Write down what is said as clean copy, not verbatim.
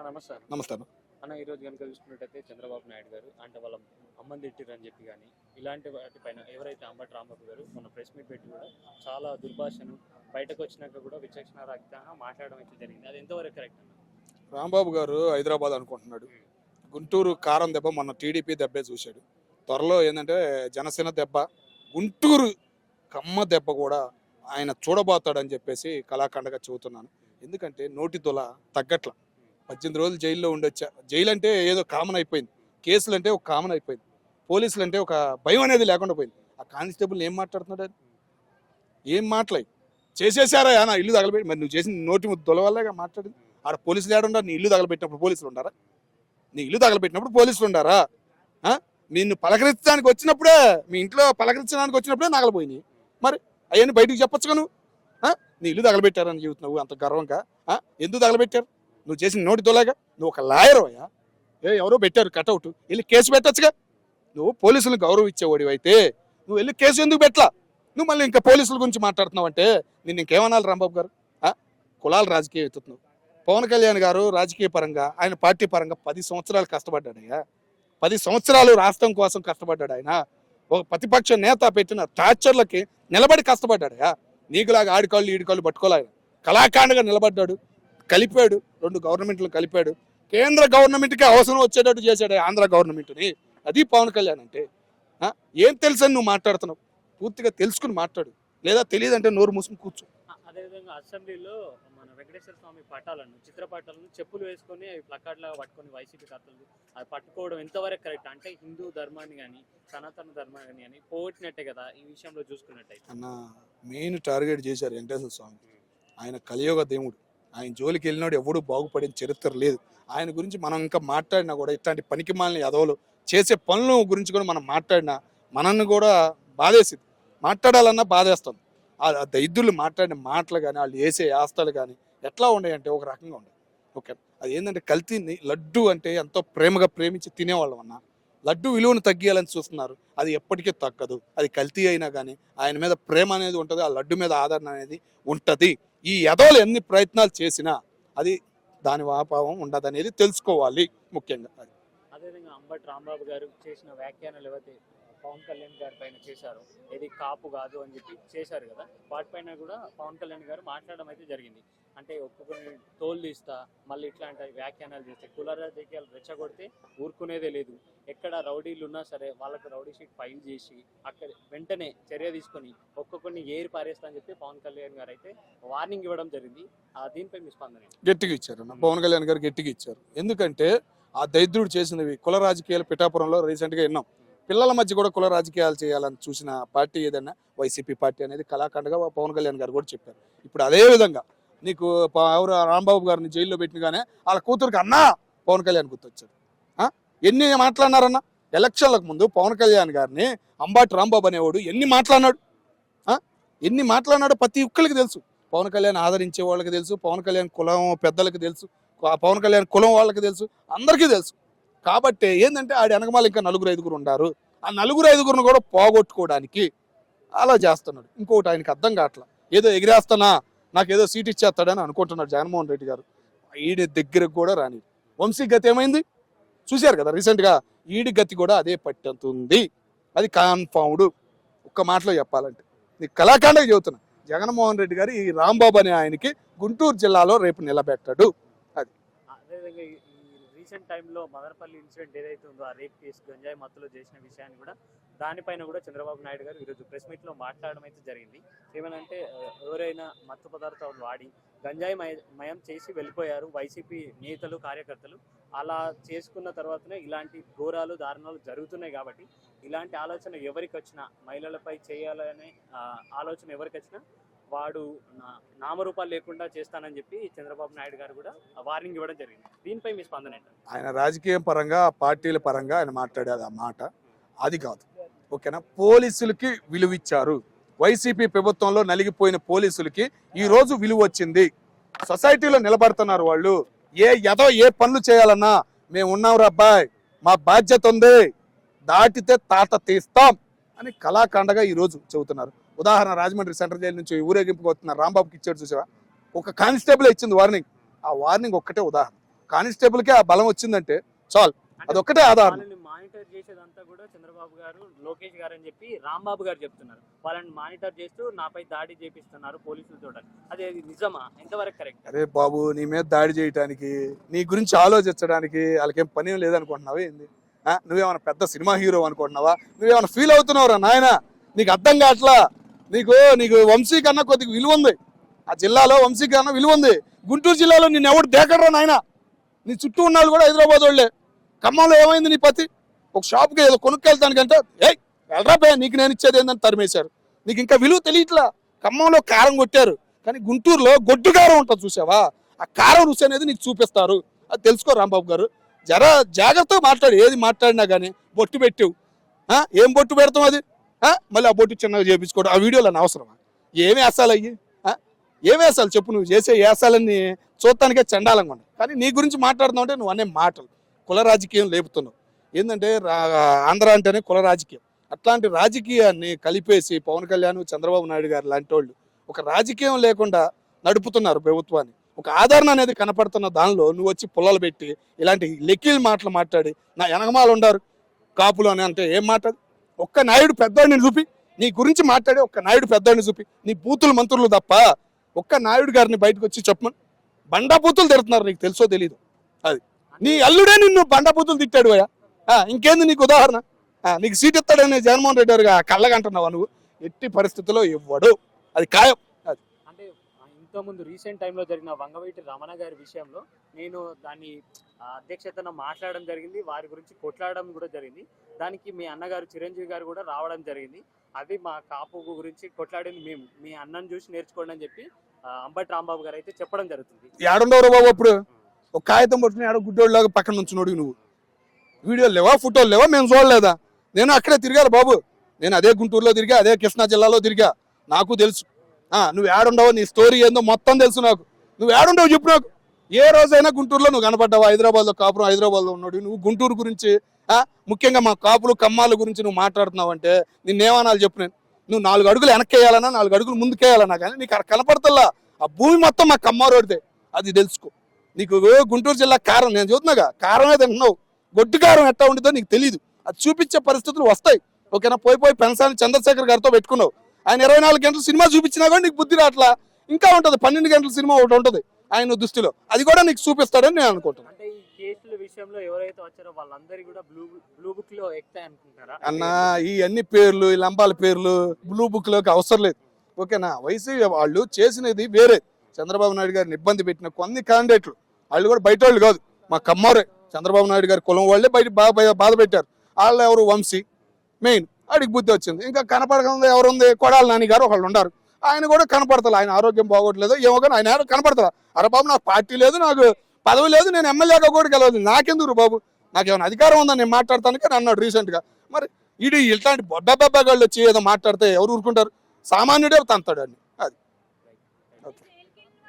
నమస్తే అన్న. నమస్తే అన్న. అన్న ఈరోజు కనుక చూసుకున్నట్టయితే చంద్రబాబు నాయుడు గారు అంటే వాళ్ళ అమ్మని తిట్టిరని చెప్పి కానీ ఇలాంటి వాటిపైన ఎవరైతే అంబటి రాంబాబు గారు మొన్న ప్రెస్ మీట్ పెట్టి కూడా చాలా దుర్భాషను బయటకు వచ్చినాక కూడా విచక్షణ రహితంగా మాట్లాడడం అయితే జరిగింది. అది ఎంతవరకు కరెక్ట్ అన్న? రాంబాబు గారు హైదరాబాద్ అనుకుంటున్నాడు. గుంటూరు కారం దెబ్బ మొన్న టీడీపీ దెబ్బే చూశాడు. త్వరలో ఏంటంటే జనసేన దెబ్బ, గుంటూరు కమ్మ దెబ్బ కూడా ఆయన చూడబోతాడని చెప్పేసి కళాఖండగా చెబుతున్నాను. ఎందుకంటే నోటి తొల తగ్గట్ల 18 రోజులు జైల్లో ఉండొచ్చా. జైలు అంటే ఏదో కామన్ అయిపోయింది, కేసులు అంటే ఒక కామన్ అయిపోయింది, పోలీసులు అంటే ఒక భయం అనేది లేకుండా పోయింది. ఆ కానిస్టేబుల్ ఏం మాట్లాడుతున్నాడు, ఏం మాట్లాడి చేసేసారా నా ఇల్లు తగలబెట్టి, మరి నువ్వు చేసిన నోటి తొల వల్లగా మాట్లాడింది. ఆడ పోలీసులు ఏడుండారు, నీ ఇల్లు తగలబెట్టినప్పుడు పోలీసులు ఉండారా? నీ ఇల్లు తగలబెట్టినప్పుడు పోలీసులు ఉండారా? నిన్ను పలకరించడానికి వచ్చినప్పుడే, మీ ఇంట్లో పలకరించడానికి వచ్చినప్పుడే నగలపోయినాయి. మరి అవన్నీ బయటకు చెప్పొచ్చుగా నువ్వు. నీ ఇల్లు తగలబెట్టారని చెబుతున్నావు అంత గర్వంగా. ఎందుకు తగలబెట్టారు? నువ్వు చేసిన నోటి తోలాగా. నువ్వు ఒక లాయర్ అయ్యా, ఎవరో పెట్టారు కటౌట్, వెళ్ళి కేసు పెట్టచ్చుగా. నువ్వు పోలీసులకు గౌరవం ఇచ్చేవాడివి అయితే నువ్వు వెళ్ళి కేసు ఎందుకు పెట్టలా? నువ్వు మళ్ళీ ఇంకా పోలీసుల గురించి మాట్లాడుతున్నావు అంటే నేను ఇంకేమనాలి రాంబాబు గారు? కులాల రాజకీయం ఎత్తుతున్నావు. పవన్ కళ్యాణ్ గారు రాజకీయ పరంగా, ఆయన పార్టీ పరంగా 10 సంవత్సరాలు కష్టపడ్డాడయ్యా. 10 సంవత్సరాలు రాష్ట్రం కోసం కష్టపడ్డాడు ఆయన. ఒక ప్రతిపక్ష నేత పెట్టిన టార్చర్లకి నిలబడి కష్టపడ్డాడయ్యా. నీకులాగా ఆడికాళ్ళు ఈడికాళ్ళు పట్టుకోలే. కళాఖండగా నిలబడ్డాడు, కలిపాడు, 2 గవర్నమెంట్లు కలిపాడు. కేంద్ర గవర్నమెంట్కి అవసరం వచ్చేటట్టు చేశాడు ఆంధ్ర గవర్నమెంట్ని. అది పవన్ కళ్యాణ్ అంటే. ఏం తెలుసని నువ్వు మాట్లాడుతున్నావు? పూర్తిగా తెలుసుకుని మాట్లాడు, లేదా తెలియదంటే నోరు మూసుకుని కూర్చో. అదేవిధంగా అసెంబ్లీలో మన వెంకటేశ్వర స్వామి పటాలను, చిత్రపటాలను చెప్పులు వేసుకొని అవి ప్లకార్డ్లాగా పట్టుకొని వైసీపీ కథలు అది పట్టుకోవడం ఎంతవరకు కరెక్ట్? అంటే హిందూ ధర్మాన్ని కానీ సనాతన ధర్మాన్ని కానీ పోగొట్టినట్టే కదా ఈ విషయంలో చూసుకున్నట్టయితే. అన్న మెయిన్ టార్గెట్ చేశారు వెంకటేశ్వర స్వామి. ఆయన కలియుగ దేవుడు. ఆయన జోలికి వెళ్ళినాడు ఎవడు బాగుపడిన చరిత్ర లేదు. ఆయన గురించి మనం ఇంకా మాట్లాడినా కూడా, ఇట్లాంటి పనికిమాలిన యదవులు చేసే పనుల గురించి కూడా మనం మాట్లాడినా మనల్ని కూడా బాధేసింది. మాట్లాడాలన్నా బాధేస్తుంది. ఆ దైద్యులు మాట్లాడిన మాటలు కానీ, వాళ్ళు వేసే ఆస్తలు కానీ ఎట్లా ఉన్నాయంటే ఒక రకంగా ఉండే. ఓకే, అది ఏంటంటే కల్తీని, లడ్డు అంటే ఎంతో ప్రేమగా ప్రేమించి తినేవాళ్ళం అన్న. లడ్డు విలువను తగ్గియాలని చూస్తున్నారు, అది ఎప్పటికీ తగ్గదు. అది కల్తీ అయినా కానీ ఆయన మీద ప్రేమ అనేది ఉంటుంది, ఆ లడ్డు మీద ఆదరణ అనేది ఉంటుంది. ఈ యదవులు ఎన్ని ప్రయత్నాలు చేసినా అది దాని వాపావం ఉండదు అనేది తెలుసుకోవాలి ముఖ్యంగా. అది అదేవిధంగా అంబటి రాంబాబు గారు చేసిన వ్యాఖ్యానాలు ఏవైతే పవన్ కళ్యాణ్ గారి పైన చేశారు, ఇది కాపు కాదు అని చెప్పి చేశారు కదా, వాటిపైన కూడా పవన్ కళ్యాణ్ గారు మాట్లాడడం అయితే జరిగింది. అంటే ఒక్కొక్కరిని తోలు తీస్తా, మళ్ళీ ఇట్లాంటి వ్యాఖ్యానాలు చేస్తే, కుల రాజకీయాలు రెచ్చగొడితే ఊరుకునేదే లేదు. ఎక్కడ రౌడీలు ఉన్నా సరే వాళ్ళకి రౌడీ షీట్ ఫైల్ చేసి అక్కడ వెంటనే చర్య తీసుకొని ఒక్కొక్కరిని ఏరి పారేస్తా అని చెప్పి పవన్ కళ్యాణ్ గారు అయితే వార్నింగ్ ఇవ్వడం జరిగింది. దీనిపై మీ స్పందన? గట్టిగా ఇచ్చారు అన్న, పవన్ కళ్యాణ్ గారు గట్టిగా ఇచ్చారు. ఎందుకంటే ఆ దైద్యుడు చేసినవి కుల రాజకీయాలు పిఠాపురంలో రీసెంట్గా విన్నాం. పిల్లల మధ్య కూడా కుల రాజకీయాలు చేయాలని చూసిన పార్టీ ఏదన్నా వైసీపీ పార్టీ అనేది కళాఖండగా పవన్ కళ్యాణ్ గారు కూడా చెప్పారు. ఇప్పుడు అదే విధంగా నీకు ఎవరు రాంబాబు గారిని జైల్లో పెట్టినగానే వాళ్ళ కూతురికి అన్నా పవన్ కళ్యాణ్ గుర్తొచ్చాడు. ఎన్ని మాట్లాడినారన్నా? ఎలక్షన్లకు ముందు పవన్ కళ్యాణ్ గారిని అంబటి రాంబాబు అనేవాడు ఎన్ని మాట్లాడినాడో ప్రతి ఒక్కరికి తెలుసు. పవన్ కళ్యాణ్ ఆదరించే వాళ్ళకి తెలుసు, పవన్ కళ్యాణ్ కులం పెద్దలకు తెలుసు, పవన్ కళ్యాణ్ కులం వాళ్ళకి తెలుసు, అందరికీ తెలుసు. కాబట్టి ఏంటంటే ఆడి వెనకమాల ఇంకా 4-5 ఉన్నారు. ఆ 4-5 కూడా పోగొట్టుకోవడానికి అలా చేస్తున్నాడు. ఇంకొకటి ఆయనకి అర్థం కావట్లా, ఏదో ఎగిరేస్తానా నాకు ఏదో సీట్ ఇచ్చేస్తాడని అనుకుంటున్నాడు జగన్మోహన్ రెడ్డి గారు. ఈడి దగ్గరకు కూడా రాని. వంశీ గతి ఏమైంది చూశారు కదా రీసెంట్గా. ఈడి గతి కూడా అదే పట్టంతుంది, అది కన్ఫర్మ్డ్. ఒక్క మాటలో చెప్పాలంటే నీకు కళాఖండగా చెబుతున్నా, జగన్మోహన్ రెడ్డి గారు ఈ రాంబాబు అనే ఆయనకి గుంటూరు జిల్లాలో రేపు నిలబెట్టాడు. అది అదేవిధంగా రీసెంట్ టైంలో మదనపల్లి ఇన్సిడెంట్ ఏదైతే ఉందో, ఆ రేప్ కేసు గంజాయి మత్తులో చేసిన విషయాన్ని కూడా, దానిపైన కూడా చంద్రబాబు నాయుడు గారు ఈరోజు ప్రెస్ మీట్లో మాట్లాడడం అయితే జరిగింది. ఏమనంటే ఎవరైనా మత్తు పదార్థాలు వాడి గంజాయి మయం చేసి వెళ్ళిపోయారు వైసీపీ నేతలు కార్యకర్తలు. అలా చేసుకున్న తర్వాతనే ఇలాంటి ఘోరాలు దారుణాలు జరుగుతున్నాయి. కాబట్టి ఇలాంటి ఆలోచన ఎవరికి వచ్చినా, మహిళలపై చేయాలనే ఆలోచన ఎవరికి వచ్చినా వాడు నామరూపాలు లేకుండా చేస్తానని చెప్పి చంద్రబాబు నాయుడు గారు కూడా వార్నింగ్ ఇవ్వడం జరిగింది. దీనిపై మీ స్పందన ఏంటి? ఆయన రాజకీయం పరంగా, పార్టీల పరంగా ఆయన మాట్లాడేది ఆ మాట అది కాదు. ఓకేనా, పోలీసులకి విలువ ఇచ్చారు. వైసీపీ ప్రభుత్వంలో నలిగిపోయిన పోలీసులకి ఈ రోజు విలువ వచ్చింది. సొసైటీలో నిలబడుతున్నారు వాళ్ళు. ఏ పనులు చేయాలన్నా మేము ఉన్నాం అబ్బాయి, మా బాధ్యత ఉంది, దాటితే తాట తీస్తాం అని కళాఖండగా ఈరోజు చెబుతున్నారు. ఉదాహరణ, రాజమండ్రి సెంట్రల్ జైలు నుంచి ఊరేగింపుకు వస్తున్న రాంబాబుకి ఇచ్చాడు చూసావా, ఒక కానిస్టేబుల్ ఇచ్చింది వార్నింగ్. ఆ వార్నింగ్ ఒక్కటే ఉదాహరణ. కానిస్టేబుల్కే ఆ బలం వచ్చిందంటే చాలు, అదొక్కటే ఆధారం. వాళ్ళని మానిటర్ చేసేదంతా కూడా చంద్రబాబు గారు, లోకేష్ గారు అని చెప్పి రాంబాబు గారు చెప్తున్నారు. వాళ్ళని మానిటర్ చేస్తూ నాపై దాడి చేపిస్తున్నారు పోలీసులతో. అదే నిజమా? ఎంతవరకు కరెక్ట్? అరే బాబు, నీ మీద దాడి చేయడానికి, నీ గురించి ఆలోచించడానికి వాళ్ళకేం పని లేదనుకుంటున్నావా ఏంది? నువ్వేమైనా పెద్ద సినిమా హీరో అనుకుంటున్నావా? నువ్వేమైనా ఫీల్ అవుతున్నావురా నాయన? నీకు అర్థం కావట్లా. నీకు వంశీ కన్నా కొద్దిగా విలువ ఉంది, ఆ జిల్లాలో వంశీ కన్నా విలువ ఉంది. గుంటూరు జిల్లాలో నిన్ను ఎవడు దేకడరా నాయన? నీ చుట్టూ ఉన్నాళ్ళు కూడా హైదరాబాద్ వాళ్ళే. ఖమ్మంలో ఏమైంది నీ పతి? ఒక షాప్కి ఏదో కొనుక్కెళ్తానికంటే వెళ్ళరా బే, నీకు నేను ఇచ్చేది ఏందని తరిమేశారు. నీకు ఇంకా విలువ తెలియట్లా. ఖమ్మంలో కారం కొట్టారు, కానీ గుంటూరులో గొడ్డు కారం ఉంటుంది చూసావా? ఆ కారం రుచి అనేది నీకు చూపిస్తారు. అది తెలుసుకో రాంబాబు గారు. జరా జాగ్రత్తగా మాట్లాడు, ఏది మాట్లాడినా కానీ. బొట్టు పెట్టావు, ఏం బొట్టు పెడతాం అది? మళ్ళీ ఆ బొట్టు చిన్నగా చేయించుకోవడం, ఆ వీడియోలో అవసరమా? ఏమి వేసాలు అయ్యి? ఏమి వేసాలు చెప్పు? నువ్వు చేసే వేసాలన్నీ చూడటానికే చండాలంగా ఉన్నాయి. కానీ నీ గురించి మాట్లాడుతున్నావు అంటే నువ్వు అనే మాటలు కుల రాజకీయం లేపుతున్నావు. ఏంటంటే ఆంధ్ర అంటేనే కుల రాజకీయం. అట్లాంటి రాజకీయాన్ని కలిపేసి పవన్ కళ్యాణ్, చంద్రబాబు నాయుడు గారు లాంటి వాళ్ళు ఒక రాజకీయం లేకుండా నడుపుతున్నారు ప్రభుత్వాన్ని. ఒక ఆదరణ అనేది కనపడుతున్న దానిలో నువ్వు వచ్చి పుల్లలు పెట్టి ఇలాంటి లెక్కీలు మాటలు మాట్లాడి నా వెనకమాలు ఉండారు కాపులు అని అంటే ఏం మాట్లాడు? ఒక్క నాయుడు పెద్దవాడిని చూపి, నీ గురించి మాట్లాడి ఒక్క నాయుడు పెద్దవాడిని చూపి. నీ బూతులు మంత్రులు తప్ప ఒక్క నాయుడు గారిని బయటకు వచ్చి చెప్పమని. బండా బూతులు తిడుతున్నారు, నీకు తెలుసో తెలీదు. అది నీ అల్లుడే నిన్ను బండా బూతులు తిట్టాడు అయ్యా. ఇంకేంది నీకు ఉదాహరణ? నీకు సీట్ ఇస్తాడని జగన్మోహన్ రెడ్డి గారు కళ్ళగంటున్నావా నువ్వు? ఎట్టి పరిస్థితుల్లో ఇవ్వడు, అది ఖాయం. అది అంటే ఇంతకుముందు రీసెంట్ టైంలో జరిగిన వంగవీటి రమణ గారి విషయంలో నేను దాన్ని అధ్యక్షతన మాట్లాడడం జరిగింది, వారి గురించి కొట్లాడడం కూడా జరిగింది. దానికి మీ అన్నగారు చిరంజీవి గారు కూడా రావడం జరిగింది. అది మా కాపు గురించి కొట్లాడింది మేము, మీ అన్నను చూసి నేర్చుకోండి అని చెప్పి అంబటి రాంబాబు గారు అయితే చెప్పడం జరుగుతుంది. ఏడుండవు బాబు, అప్పుడు ఒక కాగితం పట్టుకుని ఏడో గుడ్డోళ్ళలాగా పక్కన నుంచున్నాడు. నువ్వు వీడియోలు లేవా, ఫోటోలు లేవా? మేము చూడలేదా? నేను అక్కడే తిరిగాను బాబు. నేను అదే గుంటూరులో తిరిగా, అదే కృష్ణా జిల్లాలో తిరిగా, నాకు తెలుసు. నువ్వు ఏడుండవు, నీ స్టోరీ ఏందో మొత్తం తెలుసు నాకు. నువ్వు ఏడుండవు చెప్పు నాకు. ఏ రోజైనా గుంటూరులో నువ్వు కనపడ్డావా? హైదరాబాద్లో కాపురం, హైదరాబాద్లో ఉన్నాడు. నువ్వు గుంటూరు గురించి, ముఖ్యంగా మా కాపులు కమ్మాల గురించి నువ్వు మాట్లాడుతున్నావు అంటే నిన్నేమనాలి చెప్పు? నువ్వు 4 అడుగులు వెనక్కేయాలన్నా 4 అడుగులు ముందుకేయాలన్నా కానీ నీకు కనపడతల్లా. ఆ భూమి మొత్తం మా కమ్మారోడిదే, అది తెలుసుకో. నీకు గుంటూరు జిల్లా కారం నేను చూస్తున్నాగా, కారమే తింటున్నావు. గొడ్డు కారం ఎట్టా ఉంటుందో నీకు తెలియదు. అది చూపించే పరిస్థితులు వస్తాయి. ఓకేనా? పోయి పెన్సాని చంద్రశేఖర్ గారితో పెట్టుకున్నావు. ఆయన 24 గంటల సినిమా చూపించినా కూడా నీకు బుద్ధి రాట్లా. ఇంకా ఉంటుంది 12 గంటల సినిమా ఒకటి ఉంటుంది ఆయన దృష్టిలో, అది కూడా నీకు చూపిస్తాడని నేను అనుకుంటున్నాను. అంటే ఈ కేసుల విషయంలో ఎవరైతే వచ్చారో వాళ్ళందరూ కూడా బ్లూ బుక్ లో ఎక్కుతాయి అనుకుంటారా? అన్న, ఈ అన్ని పేర్లు, ఈ లంబాల పేర్లు బ్లూ బుక్ లోకి అవసరం లేదు. ఓకేనా? వైసీపీ వాళ్ళు చేసినది వేరే. చంద్రబాబు నాయుడు గారిని ఇబ్బంది పెట్టిన కొన్ని క్యాండిడేట్లు వాళ్ళు కూడా బయట వాళ్ళు కాదు, మా కమ్మారే. చంద్రబాబు నాయుడు గారి కులం వాళ్ళే బయట బాధ పెట్టారు. వాళ్ళు ఎవరు? వంశీ మెయిన్. అడిగి బుద్ధి వచ్చింది. ఇంకా కనపడకుండా ఎవరుంది? కొడాలి నాని గారు ఒకళ్ళు ఉన్నారు, ఆయన కూడా కనపడతారు. ఆయన ఆరోగ్యం బాగోట్లేదు ఏమో, కానీ ఆయన కనపడతారు. అరే బాబు, నాకు పార్టీ లేదు, నాకు పదవి లేదు, నేను ఎమ్మెల్యేగా కూడా గెలవదు, నాకెందుకు బాబు? నాకేమైనా అధికారం ఉందని నేను మాట్లాడతాను కానీ అన్నాడు రీసెంట్గా. మరి ఇట్లాంటి బొడ్డబెబ్బగాళ్ళు వచ్చి ఏదో మాట్లాడితే ఎవరు ఊరుకుంటారు? సామాన్యుడే తంతాడు అని.